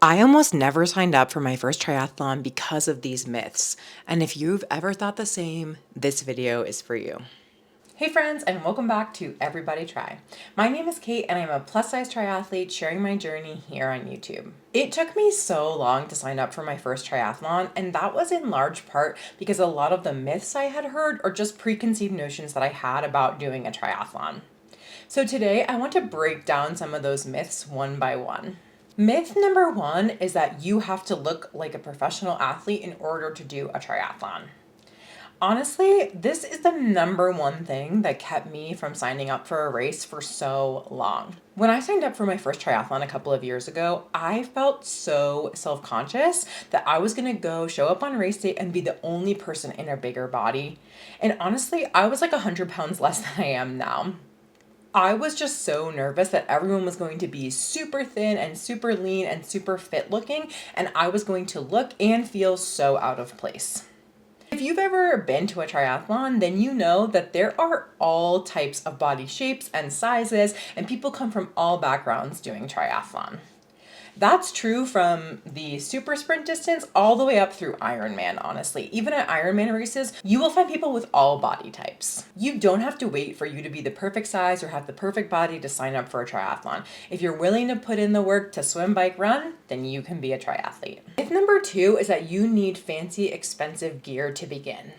I almost never signed up for my first triathlon because of these myths. And if you've ever thought the same, this video is for you. Hey friends, and welcome back to Everybody Try. My name is Kate and I'm a plus size triathlete sharing my journey here on YouTube. It took me so long to sign up for my first triathlon, and that was in large part because a lot of the myths I had heard are just preconceived notions that I had about doing a triathlon. So today I want to break down some of those myths one by one. Myth number one is that you have to look like a professional athlete in order to do a triathlon. Honestly, this is the number one thing that kept me from signing up for a race for so long. When I signed up for my first triathlon a couple of years ago, I felt so self-conscious that I was gonna go show up on race day and be the only person in a bigger body. And honestly, I was like 100 pounds less than I am now. I was just so nervous that everyone was going to be super thin and super lean and super fit looking, and I was going to look and feel so out of place. If you've ever been to a triathlon, then you know that there are all types of body shapes and sizes, and people come from all backgrounds doing triathlon. That's true from the super sprint distance all the way up through Ironman, honestly. Even at Ironman races, you will find people with all body types. You don't have to wait for you to be the perfect size or have the perfect body to sign up for a triathlon. If you're willing to put in the work to swim, bike, run, then you can be a triathlete. Myth number two is that you need fancy, expensive gear to begin.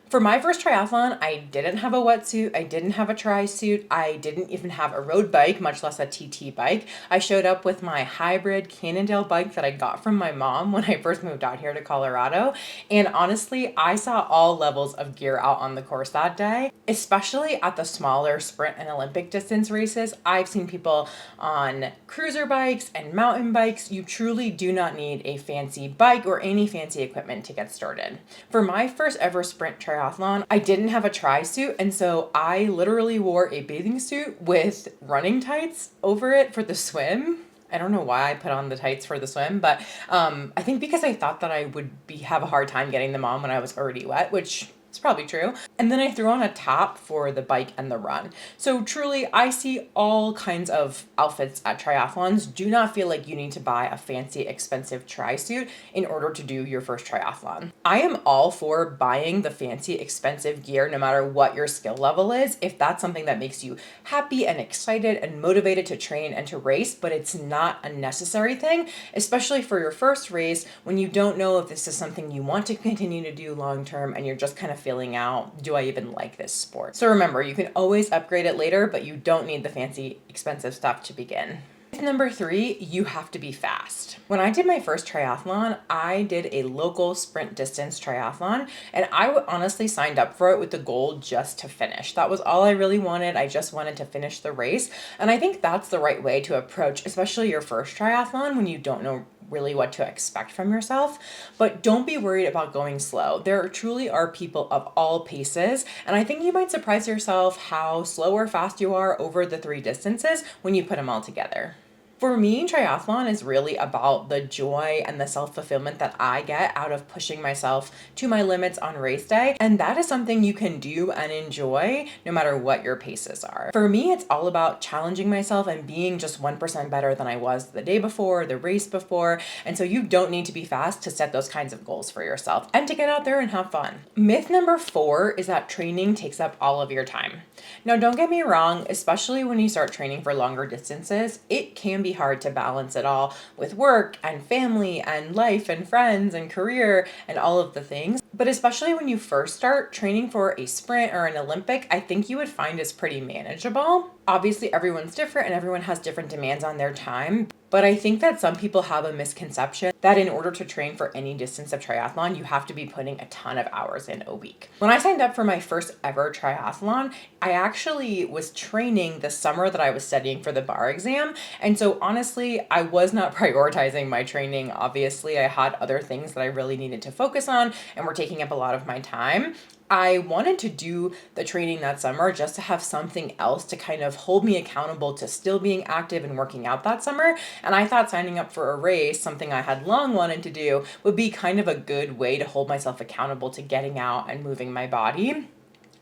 For my first triathlon, I didn't have a wetsuit, I didn't have a tri-suit, I didn't even have a road bike, much less a TT bike. I showed up with my hybrid Cannondale bike that I got from my mom when I first moved out here to Colorado. And honestly, I saw all levels of gear out on the course that day, especially at the smaller sprint and Olympic distance races. I've seen people on cruiser bikes and mountain bikes. You truly do not need a fancy bike or any fancy equipment to get started. For my first ever sprint triathlon, I didn't have a tri-suit, and so I literally wore a bathing suit with running tights over it for the swim. I don't know why I put on the tights for the swim, but I think because I thought that I would have a hard time getting them on when I was already wet, which is probably true. And then I threw on a top for the bike and the run. So truly, I see all kinds of outfits at triathlons. Do not feel like you need to buy a fancy, expensive tri-suit in order to do your first triathlon. I am all for buying the fancy, expensive gear no matter what your skill level is, if that's something that makes you happy and excited and motivated to train and to race, but it's not a necessary thing, especially for your first race when you don't know if this is something you want to continue to do long term and you're just kind of feeling out, do I even like this sport? So remember, you can always upgrade it later, but you don't need the fancy, expensive stuff to begin. Number three, you have to be fast. When I did my first triathlon, I did a local sprint distance triathlon, and I honestly signed up for it with the goal just to finish. That was all I really wanted. I just wanted to finish the race. And I think that's the right way to approach, especially your first triathlon when you don't know really what to expect from yourself. But don't be worried about going slow. There truly are people of all paces, and I think you might surprise yourself how slow or fast you are over the three distances when you put them all together. For me, triathlon is really about the joy and the self-fulfillment that I get out of pushing myself to my limits on race day. And that is something you can do and enjoy no matter what your paces are. For me, it's all about challenging myself and being just 1% better than I was the day before, the race before. And so you don't need to be fast to set those kinds of goals for yourself and to get out there and have fun. Myth number four is that training takes up all of your time. Now, don't get me wrong, especially when you start training for longer distances, it can be hard to balance it all with work and family and life and friends and career and all of the things. But especially when you first start training for a sprint or an Olympic, I think you would find it's pretty manageable. Obviously, everyone's different and everyone has different demands on their time. But I think that some people have a misconception that in order to train for any distance of triathlon, you have to be putting a ton of hours in a week. When I signed up for my first ever triathlon, I actually was training the summer that I was studying for the bar exam. And so honestly, I was not prioritizing my training. Obviously, I had other things that I really needed to focus on and were taking up a lot of my time. I wanted to do the training that summer just to have something else to kind of hold me accountable to still being active and working out that summer. And I thought signing up for a race, something I had long wanted to do, would be kind of a good way to hold myself accountable to getting out and moving my body.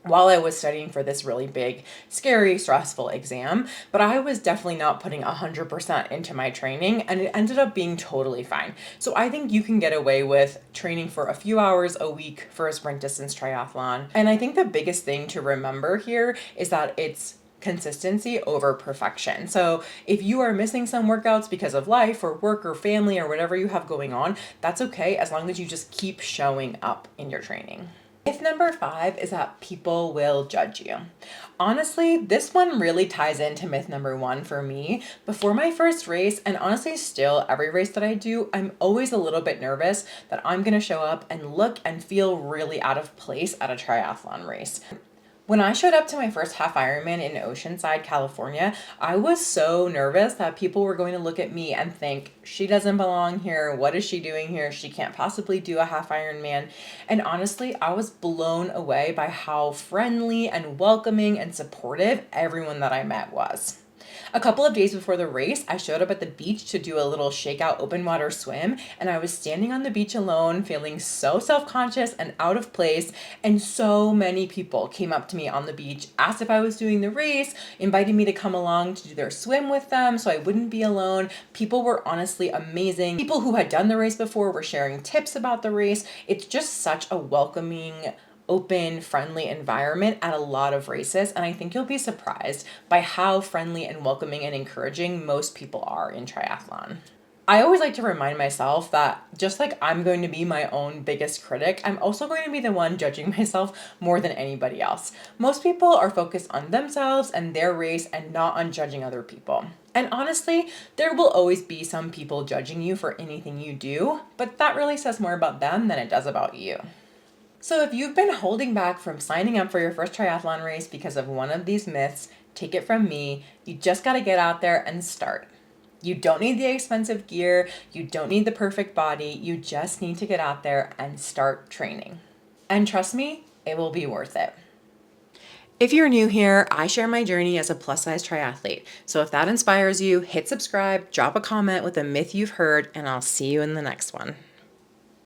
while I was studying for this really big, scary, stressful exam, but I was definitely not putting 100% into my training, and it ended up being totally fine. So I think you can get away with training for a few hours a week for a sprint distance triathlon. And I think the biggest thing to remember here is that it's consistency over perfection. So if you are missing some workouts because of life or work or family or whatever you have going on, that's okay as long as you just keep showing up in your training. Myth number 5 is that people will judge you. Honestly, this one really ties into myth number 1 for me. Before my first race, and honestly still every race that I do, I'm always a little bit nervous that I'm gonna show up and look and feel really out of place at a triathlon race. When I showed up to my first half Ironman in Oceanside, California, I was so nervous that people were going to look at me and think, she doesn't belong here. What is she doing here? She can't possibly do a half Ironman. And honestly, I was blown away by how friendly and welcoming and supportive everyone that I met was. A couple of days before the race, I showed up at the beach to do a little shakeout open water swim, and I was standing on the beach alone, feeling so self-conscious and out of place, and so many people came up to me on the beach, asked if I was doing the race, invited me to come along to do their swim with them so I wouldn't be alone. People were honestly amazing. People who had done the race before were sharing tips about the race. It's just such a welcoming, open, friendly environment at a lot of races, and I think you'll be surprised by how friendly and welcoming and encouraging most people are in triathlon. I always like to remind myself that just like I'm going to be my own biggest critic, I'm also going to be the one judging myself more than anybody else. Most people are focused on themselves and their race and not on judging other people. And honestly, there will always be some people judging you for anything you do, but that really says more about them than it does about you. So if you've been holding back from signing up for your first triathlon race because of one of these myths, take it from me, you just got to get out there and start. You don't need the expensive gear, you don't need the perfect body, you just need to get out there and start training. And trust me, it will be worth it. If you're new here, I share my journey as a plus-size triathlete. So if that inspires you, hit subscribe, drop a comment with a myth you've heard, and I'll see you in the next one.